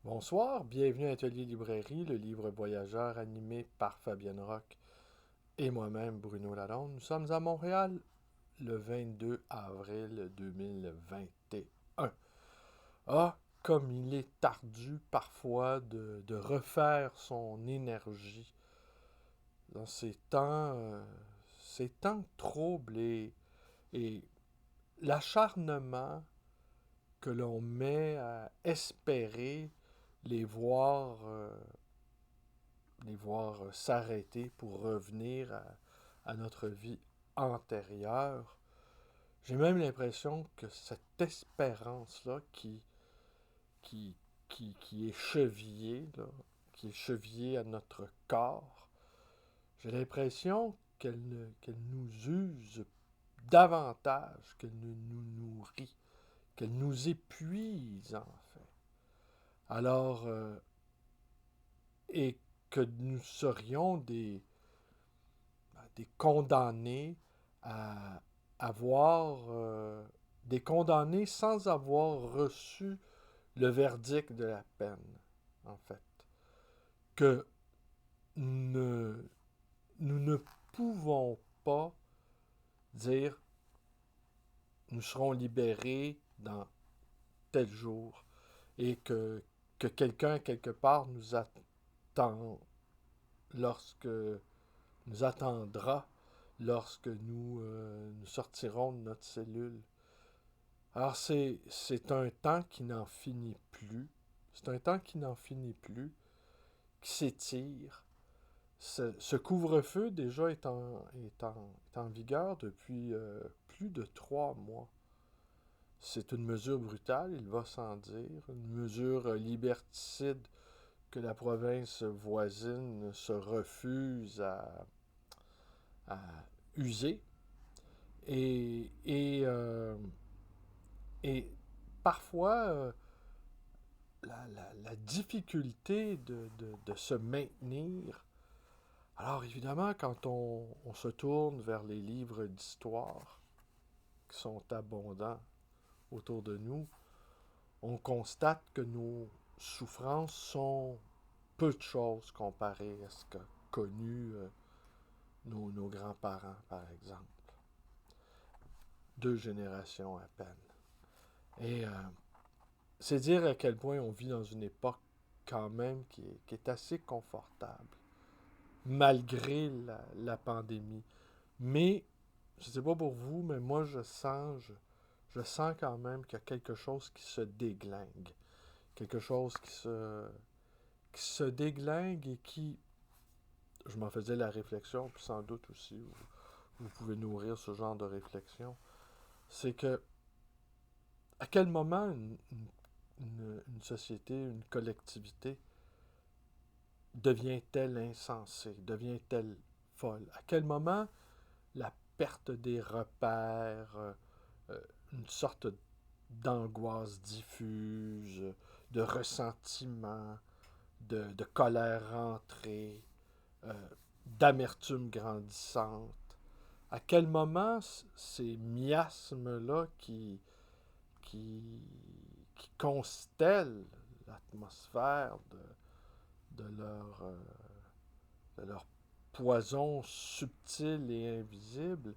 Bonsoir, bienvenue à Atelier Librairie, le livre voyageur animé par Fabienne Roch et moi-même Bruno Lalonde. Nous sommes à Montréal le 22 avril 2021. Ah, comme il est ardu parfois de refaire son énergie dans ces temps de trouble et l'acharnement que l'on met à espérer les voir s'arrêter pour revenir à notre vie antérieure. J'ai même l'impression que cette espérance-là qui, qui est chevillée, là, qui est chevillée à notre corps, j'ai l'impression qu'elle nous use davantage qu'elle ne nous nourrit, qu'elle nous épuise en fait. Alors, et que nous serions des condamnés à avoir des condamnés sans avoir reçu le verdict de la peine, en fait. Que ne, nous ne pouvons pas dire nous serons libérés dans tel jour et que quelqu'un quelque part nous attend lorsque nous attendra lorsque nous sortirons de notre cellule. Alors c'est un temps qui n'en finit plus. C'est un temps qui n'en finit plus, qui s'étire. Ce couvre-feu déjà est en vigueur depuis plus de 3 mois. C'est une mesure brutale, il va sans dire, une mesure liberticide que la province voisine se refuse à user. Et, et, euh, et parfois, la difficulté de se maintenir. Alors évidemment, quand on se tourne vers les livres d'histoire qui sont abondants autour de nous, on constate que nos souffrances sont peu de choses comparées à ce qu'a connu nos grands-parents, par exemple. 2 générations à peine. Et c'est dire à quel point on vit dans une époque quand même qui est assez confortable, malgré la pandémie. Mais, je ne sais pas pour vous, mais moi je sens quand même qu'il y a quelque chose qui se déglingue. Quelque chose qui se déglingue et qui, je m'en faisais la réflexion, puis sans doute aussi, vous pouvez nourrir ce genre de réflexion, c'est que à quel moment une société, une collectivité devient-elle insensée, devient-elle folle? À quel moment la perte des repères, une sorte d'angoisse diffuse, de ressentiment, de colère rentrée, d'amertume grandissante, à quel moment ces miasmes-là qui, qui constellent l'atmosphère de leur poison subtil et invisible,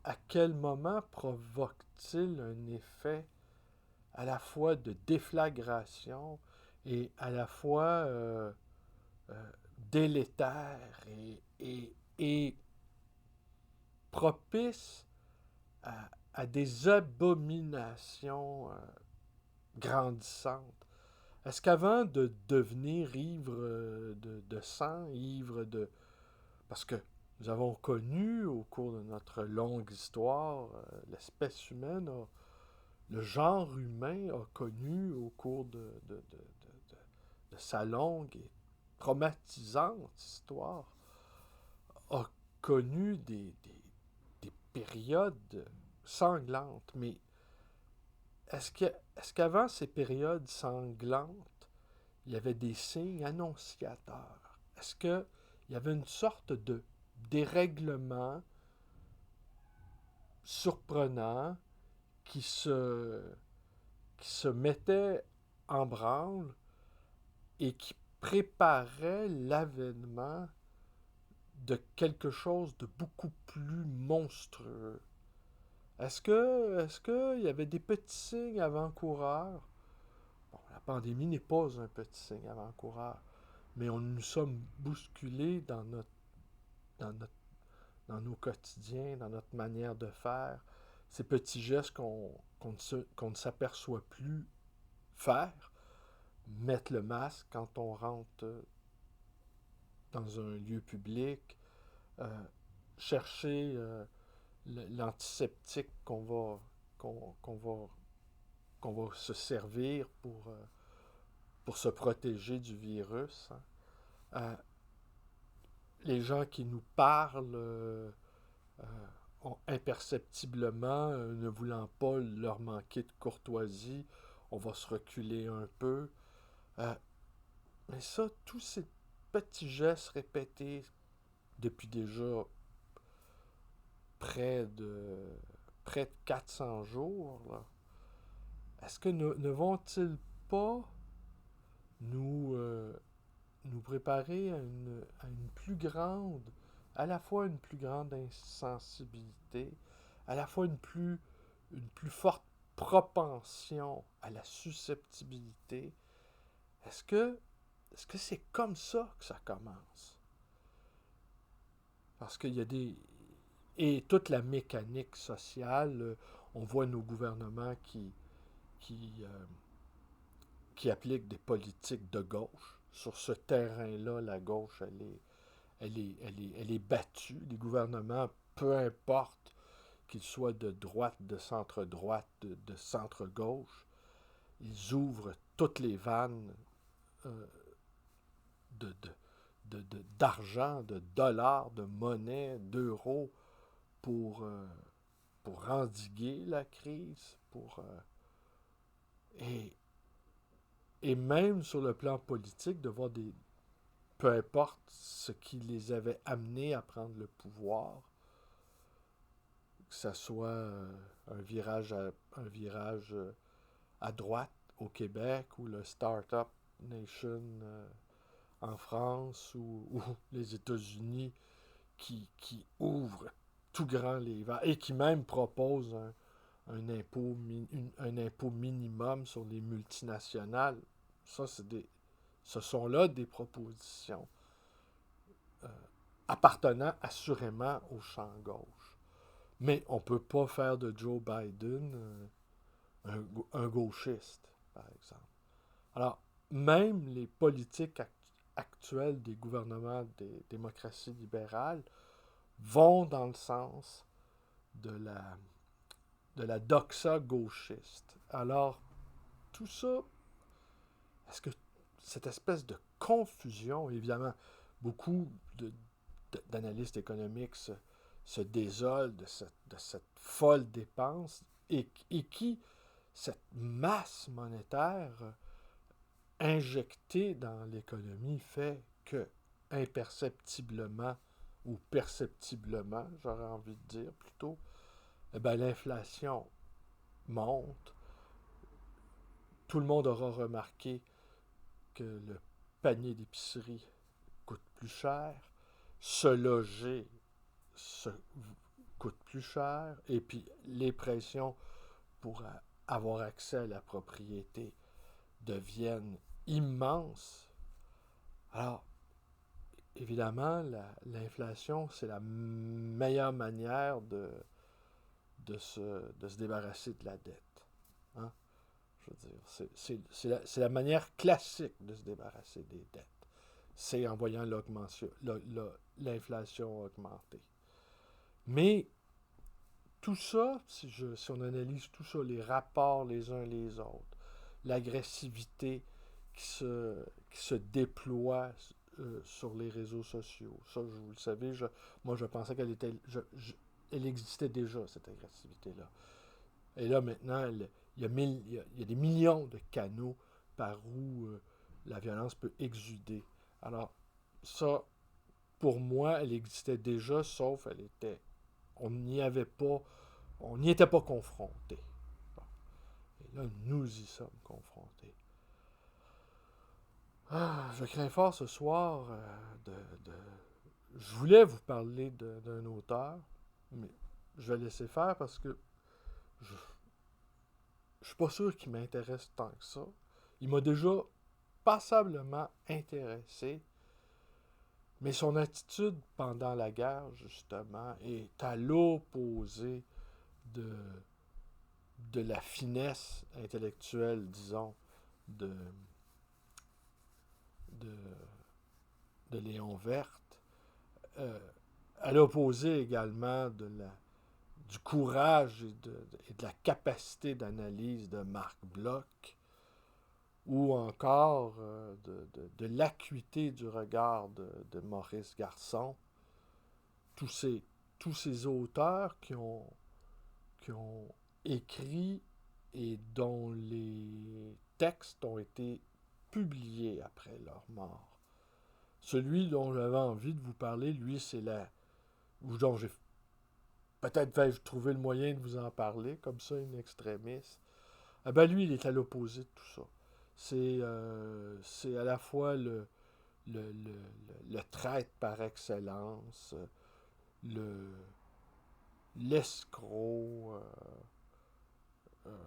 à quel moment provoque-t-il un effet à la fois de déflagration et à la fois délétère et propice à des abominations grandissantes. Est-ce qu'avant de devenir ivre de sang, ivre de... Parce que nous avons connu au cours de notre longue histoire, l'espèce humaine, le genre humain a connu au cours de sa longue et traumatisante histoire, a connu des périodes sanglantes. Mais est-ce qu'avant ces périodes sanglantes, il y avait des signes annonciateurs? Est-ce qu'il y avait une sorte de dérèglement surprenant qui se, qui se mettait en branle et qui préparait l'avènement de quelque chose de beaucoup plus monstrueux. Est-ce que il y avait des petits signes avant-coureurs? Bon, la pandémie n'est pas un petit signe avant-coureur, mais nous sommes bousculés dans notre, dans nos quotidiens, dans notre manière de faire, ces petits gestes qu'on ne s'aperçoit plus faire, mettre le masque quand on rentre dans un lieu public, euh, chercher l'antiseptique qu'on va se servir pour se protéger du virus. Hein. Les gens qui nous parlent imperceptiblement, ne voulant pas leur manquer de courtoisie, on va se reculer un peu. Euh, mais ça, tous ces petits gestes répétés depuis déjà près de, près de 400 jours, là, est-ce que ne vont-ils pas nous, nous préparer à une plus grande, à la fois une plus grande insensibilité, à la fois une plus forte propension à la susceptibilité? Est-ce que est-ce que c'est comme ça que ça commence? Parce qu'il y a des... Et toute la mécanique sociale, on voit nos gouvernements qui, euh, qui appliquent des politiques de gauche. Sur ce terrain-là, la gauche, elle est battue. Les gouvernements, peu importe qu'ils soient de droite, de centre-droite, de centre-gauche, ils ouvrent toutes les vannes euh, de, d'argent, de dollars, de monnaie, d'euros pour endiguer la crise, et, et même sur le plan politique, de voir des... Peu importe ce qui les avait amenés à prendre le pouvoir, que ce soit un virage à droite au Québec ou le Startup Nation en France ou les États-Unis qui ouvrent tout grand les vannes et qui même proposent un impôt minimum sur les multinationales. Ça, ce sont là des propositions euh, appartenant assurément au champ gauche. Mais on ne peut pas faire de Joe Biden un gauchiste, par exemple. Alors, même les politiques actuelles des gouvernements des démocraties libérales vont dans le sens de de la doxa gauchiste. Alors, tout ça, est-ce que cette espèce de confusion, évidemment, beaucoup d'analystes économiques se désolent de cette folle dépense et qui, cette masse monétaire injectée dans l'économie fait que imperceptiblement ou perceptiblement, j'aurais envie de dire plutôt, eh ben, l'inflation monte. Tout le monde aura remarqué que le panier d'épicerie coûte plus cher, se loger coûte plus cher, et puis les pressions pour avoir accès à la propriété deviennent immenses. Alors, évidemment, l'inflation, c'est la meilleure manière de se débarrasser de la dette. Hein? Je veux dire, c'est la manière classique de se débarrasser des dettes. C'est en voyant l'inflation augmenter. Mais tout ça, si on analyse tout ça, les rapports les uns les autres, l'agressivité qui se déploie sur les réseaux sociaux, ça, vous le savez, moi je pensais elle existait déjà, cette agressivité-là. Et là, maintenant, il y a des millions de canaux par où la violence peut exuder. Alors, ça, pour moi, elle existait déjà, sauf on n'y avait pas, on n'y était pas confronté. Bon. Et là, nous y sommes confrontés. Je crains fort ce soir Je voulais vous parler d'un auteur, mais je vais laisser faire parce que je, je suis pas sûr qu'il m'intéresse tant que ça. Il m'a déjà passablement intéressé, mais son attitude pendant la guerre, justement, est à l'opposé de, de la finesse intellectuelle, disons, de, de, de Léon Verte. Euh, à l'opposé également du courage et de la capacité d'analyse de Marc Bloch, ou encore de l'acuité du regard de Maurice Garçon. Tous ces, tous ces auteurs qui ont écrit et dont les textes ont été publiés après leur mort. Celui dont j'avais envie de vous parler, lui, c'est ou dont j'ai peut-être vais-je trouver le moyen de vous en parler, comme ça, une extrémiste. Ah ben lui, il est à l'opposé de tout ça. C'est à la fois le traître par excellence, le l'escroc, euh,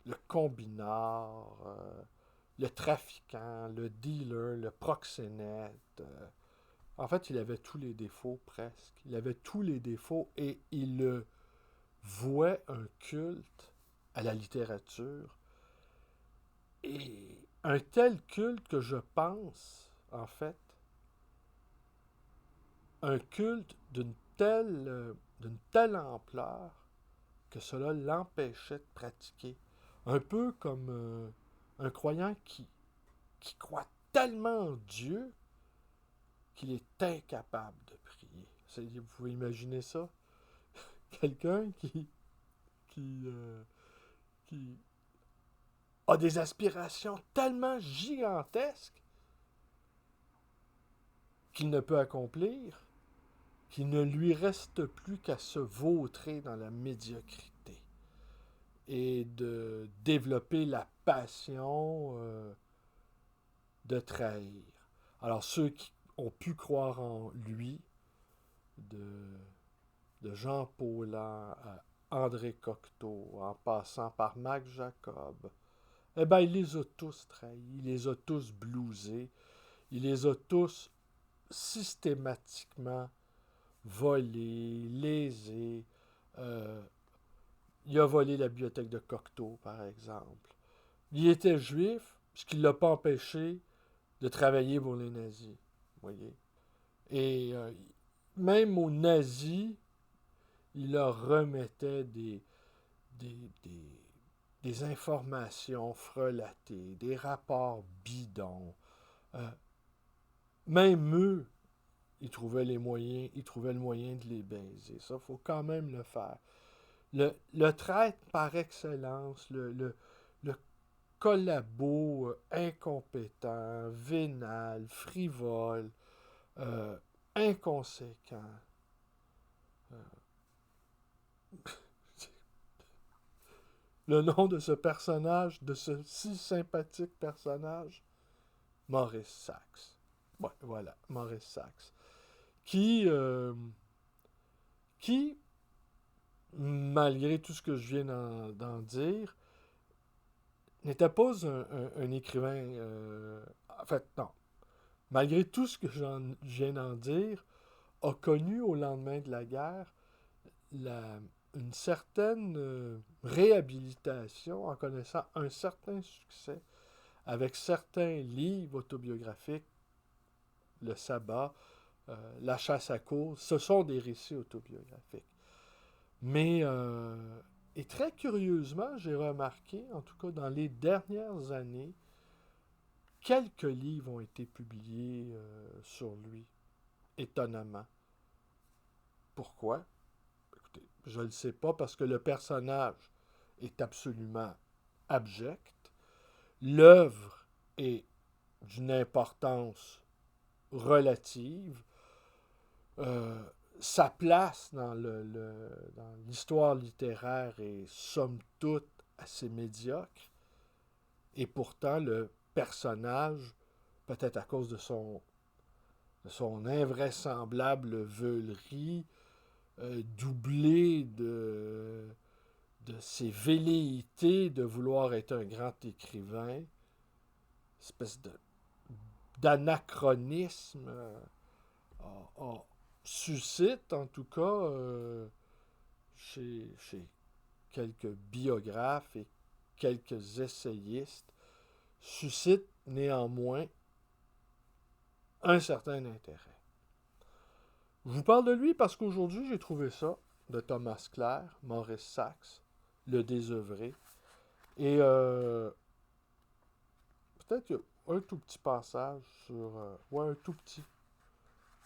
le combinard, le trafiquant, le dealer, le proxénète. En fait, il avait tous les défauts presque. Il avait tous les défauts et il vouait un culte à la littérature. Et un tel culte que je pense, en fait, un culte d'une telle ampleur que cela l'empêchait de pratiquer. Un peu comme un croyant qui croit tellement en Dieu qu'il est incapable de prier. Vous pouvez imaginer ça? Quelqu'un qui, euh, qui a des aspirations tellement gigantesques qu'il ne peut accomplir, qu'il ne lui reste plus qu'à se vautrer dans la médiocrité et de développer la passion de trahir. Alors ceux qui ont pu croire en lui, de, de Jean Paulhan à André Cocteau, en passant par Mac Jacob, eh bien, il les a tous trahis, il les a tous blousés, il les a tous systématiquement volés, lésés. Euh, il a volé la bibliothèque de Cocteau, par exemple. Il était juif, ce qui ne l'a pas empêché de travailler pour les nazis. Voyez. Et même aux nazis, il leur remettait des, des, des informations frelatées, des rapports bidons. Euh, Même eux, ils trouvaient le moyen de les baiser. Ça, il faut quand même le faire. Le traître par excellence, le collabo incompétent, vénal, frivole, euh, inconséquent. Euh, le nom de ce personnage, de ce si sympathique personnage, Maurice Sachs. Ouais, voilà, Maurice Sachs. Qui, malgré tout ce que je viens d'en dire, n'était pas un écrivain... en fait, non. Malgré tout ce que je viens d'en dire, a connu au lendemain de la guerre la, une certaine réhabilitation en connaissant un certain succès avec certains livres autobiographiques, Le Sabbat, La chasse à course, ce sont des récits autobiographiques. Mais, et très curieusement, j'ai remarqué, en tout cas dans les dernières années, quelques livres ont été publiés sur lui, étonnamment. Pourquoi? Écoutez, je ne le sais pas parce que le personnage est absolument abject. L'œuvre est d'une importance relative. Euh, Sa place dans l'histoire littéraire est somme toute assez médiocre. Et pourtant, le personnage, peut-être à cause de son invraisemblable veulerie, doublée de ses velléités de vouloir être un grand écrivain, espèce d'anachronisme, suscite en tout cas chez quelques biographes et quelques essayistes, suscite néanmoins un certain intérêt. Je vous parle de lui parce qu'aujourd'hui, j'ai trouvé ça, de Thomas Clair, Maurice Sachs, Le Désœuvré. Et peut-être qu'il y a un tout petit passage sur... ouais, un tout petit.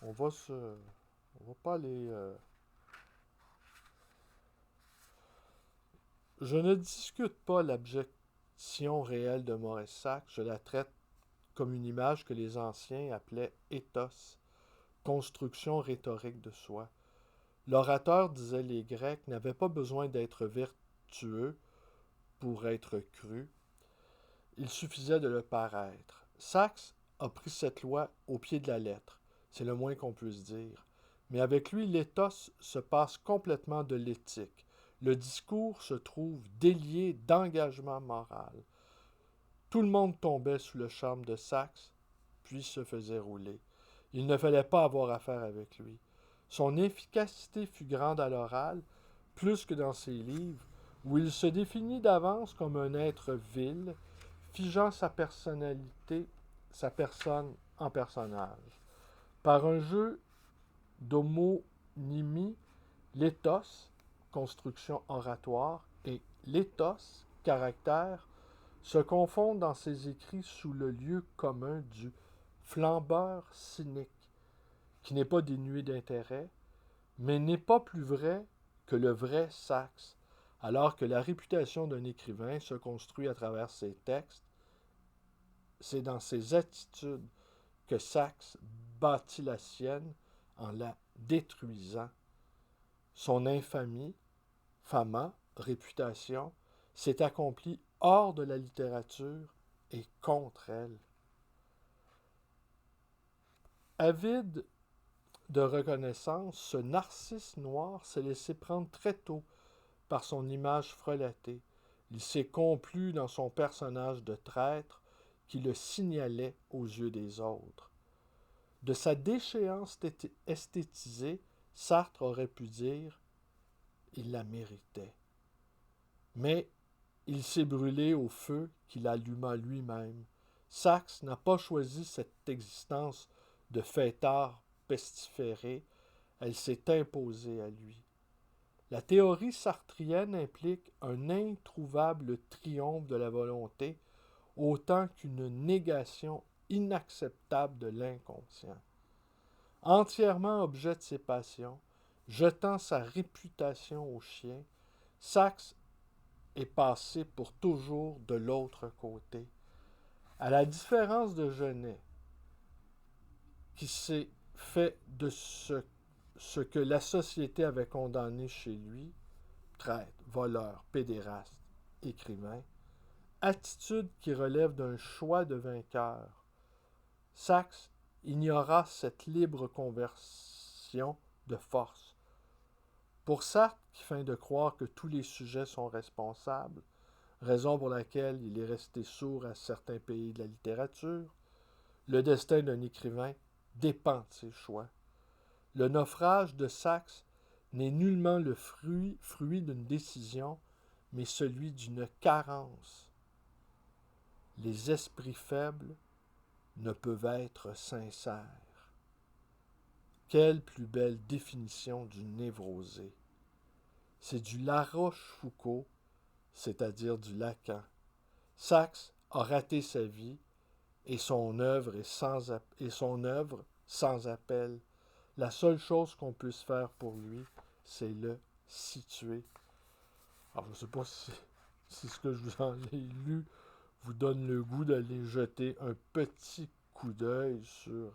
On va pas aller... Je ne discute pas l'abjection réelle de Maurice Sachs. Je la traite comme une image que les anciens appelaient ethos, construction rhétorique de soi. L'orateur, disaient les Grecs, n'avait pas besoin d'être vertueux pour être cru. Il suffisait de le paraître. Sachs a pris cette loi au pied de la lettre. C'est le moins qu'on puisse dire. Mais avec lui, l'éthos se passe complètement de l'éthique. Le discours se trouve délié d'engagement moral. Tout le monde tombait sous le charme de Sachs, puis se faisait rouler. Il ne fallait pas avoir affaire avec lui. Son efficacité fut grande à l'oral, plus que dans ses livres, où il se définit d'avance comme un être vil, figeant sa personnalité, sa personne en personnage. Par un jeu d'homonymie, l'éthos, construction oratoire, et l'éthos, caractère, se confondent dans ses écrits sous le lieu commun du flambeur cynique, qui n'est pas dénué d'intérêt, mais n'est pas plus vrai que le vrai Sachs, alors que la réputation d'un écrivain se construit à travers ses textes. C'est dans ses attitudes que Sachs bâtit la sienne en la détruisant. Son infamie, fama, réputation, s'est accomplie hors de la littérature et contre elle. Avide de reconnaissance, ce narcisse noir s'est laissé prendre très tôt par son image frelatée. Il s'est complu dans son personnage de traître qui le signalait aux yeux des autres. De sa déchéance esthétisée, Sartre aurait pu dire « il la méritait ». Mais il s'est brûlé au feu qu'il alluma lui-même. Sachs n'a pas choisi cette existence de fêtard pestiféré, elle s'est imposée à lui. La théorie sartrienne implique un introuvable triomphe de la volonté autant qu'une négation inacceptable de l'inconscient. Entièrement objet de ses passions, jetant sa réputation au chien, Sachs est passé pour toujours de l'autre côté. À la différence de Genet, qui s'est fait de ce que la société avait condamné chez lui, traître, voleur, pédéraste, écrivain, attitude qui relève d'un choix de vainqueur. Sachs ignora cette libre conversion de force. Pour Sartre, qui feint de croire que tous les sujets sont responsables, raison pour laquelle il est resté sourd à certains pays de la littérature, le destin d'un écrivain dépend de ses choix. Le naufrage de Sachs n'est nullement le fruit d'une décision, mais celui d'une carence. Les esprits faibles ne peuvent être sincères. Quelle plus belle définition du névrosé! C'est du Larochefoucauld, c'est-à-dire du Lacan. Sachs a raté sa vie et son œuvre sans appel. La seule chose qu'on puisse faire pour lui, c'est le situer. Alors, je ne sais pas si ce que je vous en ai lu vous donne le goût d'aller jeter un petit coup d'œil sur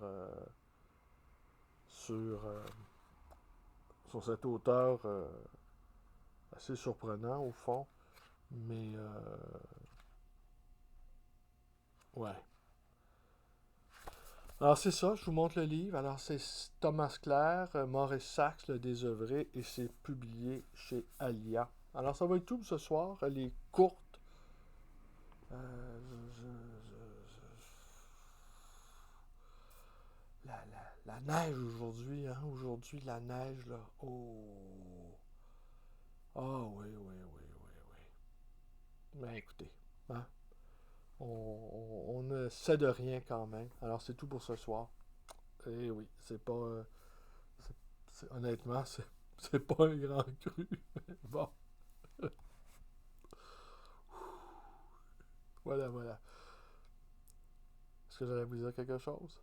cet auteur assez surprenant au fond, mais Ouais. Alors c'est ça, je vous montre le livre. Alors c'est Thomas Clair, Maurice Sachs, Le Désœuvré, et c'est publié chez Alia. Alors ça va être tout pour ce soir. Elle est courte. Euh, je- je- la neige aujourd'hui, hein. Aujourd'hui, la neige, là. Oh. Ah oui, oui, oui, oui, oui. Mais écoutez, hein, on ne sait de rien quand même. Alors c'est tout pour ce soir. Et oui, c'est pas... c'est- honnêtement, c'est pas un grand cru. Bon, voilà, voilà. Est-ce que j'allais vous dire quelque chose?